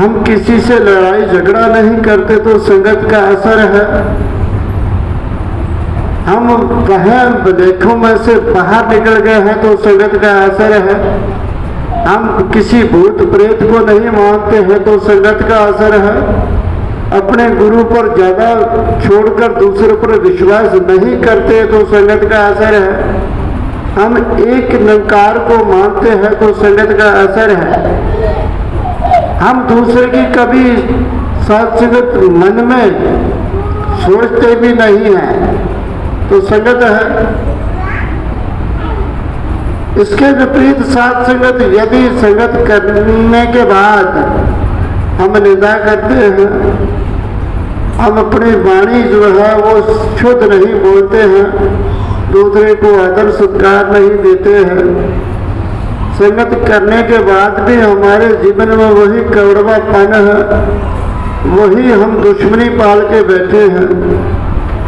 हम किसी से लड़ाई झगड़ा नहीं करते तो संगत का असर है। हम वह देखो में से बाहर निकल गए हैं तो संगत का असर है। हम किसी भूत प्रेत को नहीं मानते हैं तो संगत का असर है। अपने गुरु पर ज्यादा छोड़कर दूसरे पर विश्वास नहीं करते तो संगत का असर है। हम एक निरंकार को मानते हैं तो संगत का असर है। हम दूसरे की कभी साथ संगत मन में सोचते भी नहीं हैं तो संगत है। इसके विपरीत साथ संगत यदि संगत करने के बाद हम निंदा करते हैं, हम अपनी वाणी जो है वो शुद्ध नहीं बोलते हैं, दूसरे को आदर सत्कार नहीं देते हैं, संगत करने के बाद भी हमारे जीवन में वही कौड़वापन है, वही हम दुश्मनी पाल के बैठे हैं,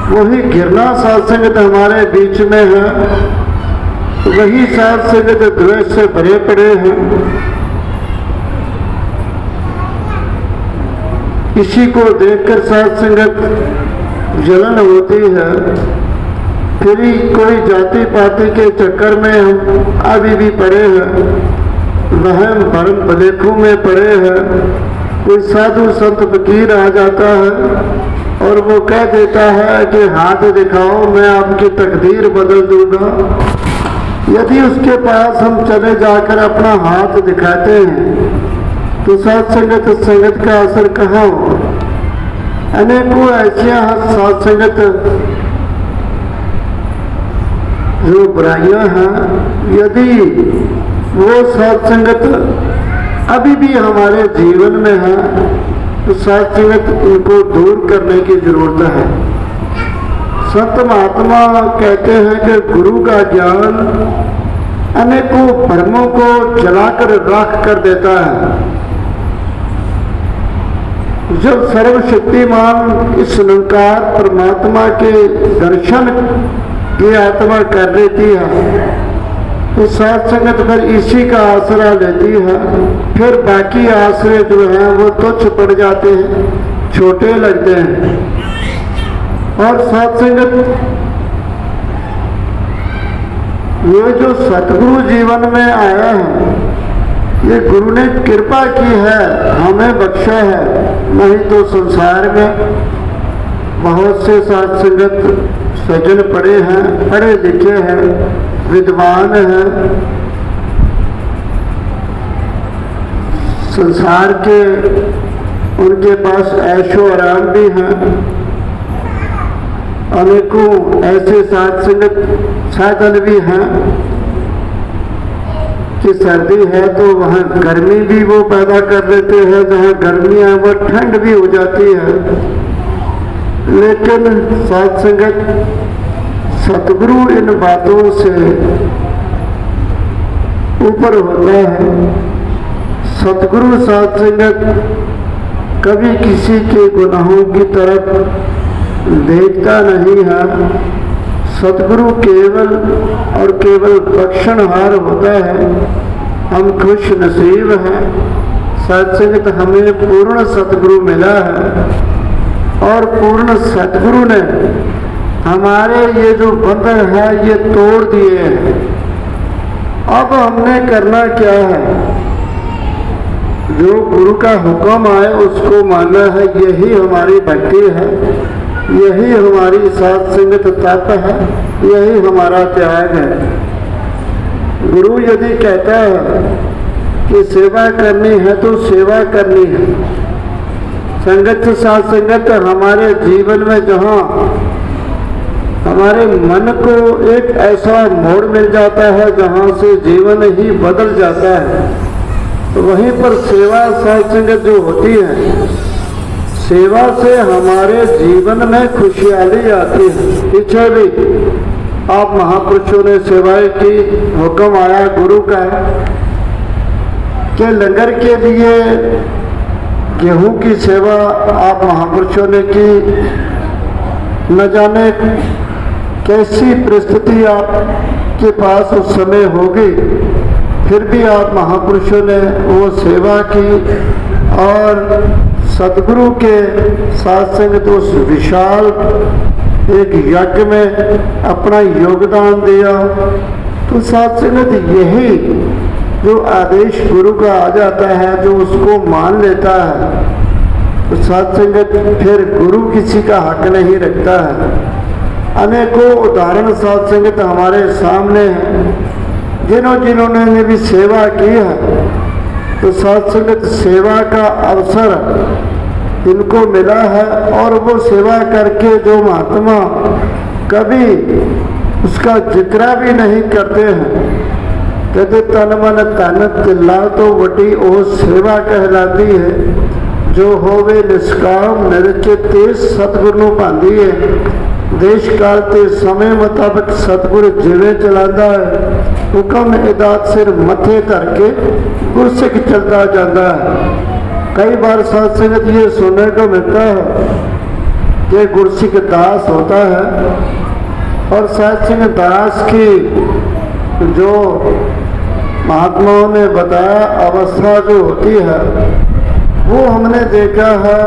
वही घृणा साथ संगत हमारे बीच में है, वही साथ संगत द्वेष से भरे पड़े हैं। किसी को देखकर साथ संगत जलन होती है, फिर ही कोई जाति पाति के चक्कर में हम अभी भी पड़े हैं, वहम भरम भलेखों में पड़े हैं। कोई साधु संत फकीर आ जाता है और वो कह देता है कि हाथ दिखाओ मैं आपकी तकदीर बदल दूंगा। यदि उसके पास हम चले जाकर अपना हाथ दिखाते हैं तो साथ संगत का असर कहाँ हो। अनेकों ऐसियां साथ संगत जो बुराइयां हैं, यदि वो साथ संगत अभी भी हमारे जीवन में है तो साथ संगत उनको दूर करने की जरूरत है। संत महात्मा कहते हैं कि गुरु का ज्ञान अनेकों भ्रमों को जलाकर राख कर देता है। जब सर्वशक्तिमान इस निरंकार परमात्मा के दर्शन की आत्मा कर लेती है तो साथ संगत फिर इसी का आसरा लेती है। फिर बाकी आश्रय जो है वो तुच्छ पड़ जाते हैं, छोटे लगते हैं। और साथ संगत ये जो सतगुरु जीवन में आया है, ये गुरु ने कृपा की है, हमें बख्शा है। नहीं तो संसार में बहुत से साथ संगत सज्जन पड़े हैं, पढ़े लिखे हैं, विद्वान हैं, संसार के उनके पास ऐशो आराम भी हैं। अनेकों ऐसे साथ संगत साधन भी हैं कि सर्दी है तो वहाँ गर्मी भी वो पैदा कर देते हैं, जहाँ गर्मी है वो ठंड भी हो जाती है। लेकिन साथ संगत सतगुरु इन बातों से ऊपर होता है। सतगुरु साथ संगत कभी किसी के गुनाहों की तरफ देखता नहीं है। सतगुरु केवल और केवल बख्शनहार होता है। हम खुश नसीब हैं, साथ संगत हमें पूर्ण सतगुरु मिला है और पूर्ण सतगुरु ने हमारे ये जो बंधन है ये तोड़ दिए हैं। अब हमने करना क्या है? जो गुरु का हुक्म आए उसको मानना है, यही हमारी भक्ति है, यही हमारी साथ संगत तप है, यही हमारा त्याग है। गुरु यदि कहता है कि सेवा करनी है तो सेवा करनी है। संगत साथ संगत हमारे जीवन में जहाँ हमारे मन को एक ऐसा मोड़ मिल जाता है जहाँ से जीवन ही बदल जाता है, तो वहीं पर सेवा साथ संगत जो होती है, सेवा से हमारे जीवन में खुशहाली आती है। पीछे भी आप महापुरुषों ने सेवाएं की, हुक्म आया गुरु का कि लंगर के लिए गेहूं की सेवा आप महापुरुषों ने की। न जाने कैसी परिस्थिति आपके पास उस समय होगी, फिर भी आप महापुरुषों ने वो सेवा की। और सदगुरु के साथ संगत उस विशाल एक यज्ञ में अपना योगदान दिया। तो साथ संगत यही जो आदेश गुरु का आ जाता है, जो उसको मान लेता है, तो साथ संगत फिर गुरु किसी का हक नहीं रखता है। अनेकों उदाहरण साथ संगत हमारे सामने हैं, जिन्होंने भी सेवा की है, तो साथ संगत सेवा का अवसर इनको मिला है और वो सेवा करके जो महात्मा कभी उसका जिक्र भी नहीं करते हैं, कहते तन मन तन तिल्ला तो वटी ओ सेवा कहलाती है, जो होवे निष्काम निरचित सतगुरु ਨੂੰ ਭਾਂਦੀ है। देश काल के समय मुताबिक सतगुरु जिवे चलाता है, हुक्म इदात सिर मथे धर के गुरसिख चलता जाता है। कई बार साथ संगत ये सुनने को मिलता है कि गुरसिख दास होता है, और साथ संगत दास की जो महात्माओं ने बताया अवस्था जो होती है, वो हमने देखा है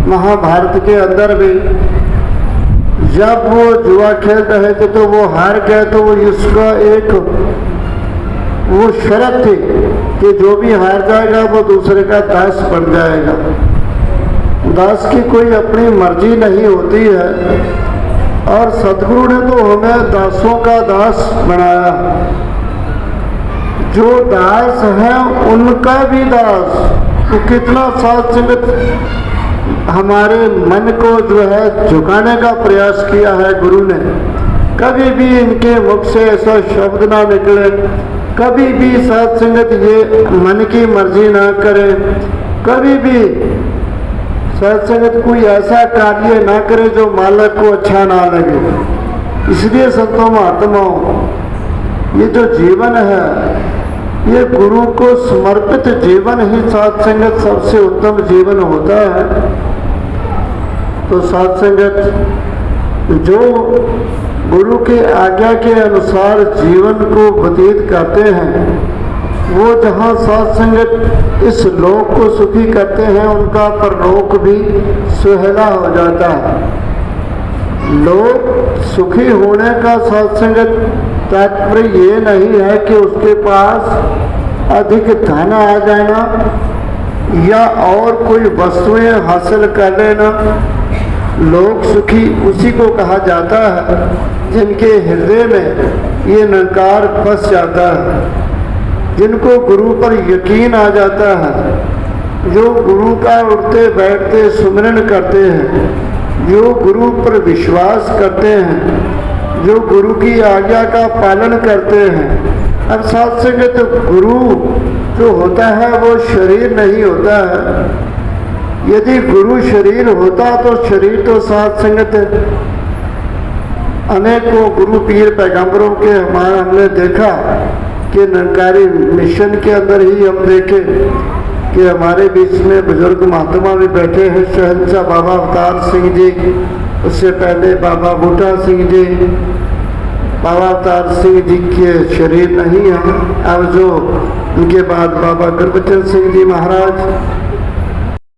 महाभारत के अंदर भी। जब वो जुआ खेल रहे थे तो वो हार गए, तो वो उसका एक वो शर्त थी कि जो भी हार जाएगा वो दूसरे का दास बन जाएगा। दास की कोई अपनी मर्जी नहीं होती है, और सतगुरु ने तो हमें दासों का दास बनाया। जो दास है उनका भी दास, तो कितना साथ संगत हमारे मन को जो है झुकाने का प्रयास किया है गुरु ने। कभी भी इनके मुख से ऐसा शब्द ना निकले, कभी भी साथ संगत ये मन की मर्जी ना करे, कभी भी साथ संगत कोई ऐसा कार्य ना करे जो मालक को अच्छा ना लगे। इसलिए संतों महात्माओं, ये जो जीवन है ये गुरु को समर्पित जीवन ही साथ संगत सबसे उत्तम जीवन होता है। तो साथ संगत जो गुरु के आज्ञा के अनुसार जीवन को व्यतीत करते हैं, वो जहाँ साथ संगत इस लोक को सुखी करते हैं, उनका परलोक भी सुहेला हो जाता है। लोक सुखी होने का साथ संगत तात्पर्य ये नहीं है कि उसके पास अधिक धन आ जाना या और कोई वस्तुएं हासिल कर लेना। लोक सुखी उसी को कहा जाता है जिनके हृदय में ये निरंकार फंस जाता है, जिनको गुरु पर यकीन आ जाता है, जो गुरु का उठते बैठते सुमिरन करते हैं, जो गुरु पर विश्वास करते हैं, जो गुरु की आज्ञा का पालन करते हैं। अब साथ संगत गुरु जो होता है वो शरीर नहीं होता है। यदि गुरु शरीर होता तो शरीर तो साथ संगत अनेकों गुरु पीर पैगंबरों के हमने देखा कि निरंकारी मिशन के अंदर ही हम देखे कि हमारे बीच में बुजुर्ग महात्मा भी बैठे हैं। शहंशाह बाबा अवतार सिंह जी, उससे पहले बाबा बूटा सिंह जी। बाबा अवतार सिंह जी के शरीर नहीं है, अब जो उनके बाद बाबा गुरबचन सिंह जी महाराज,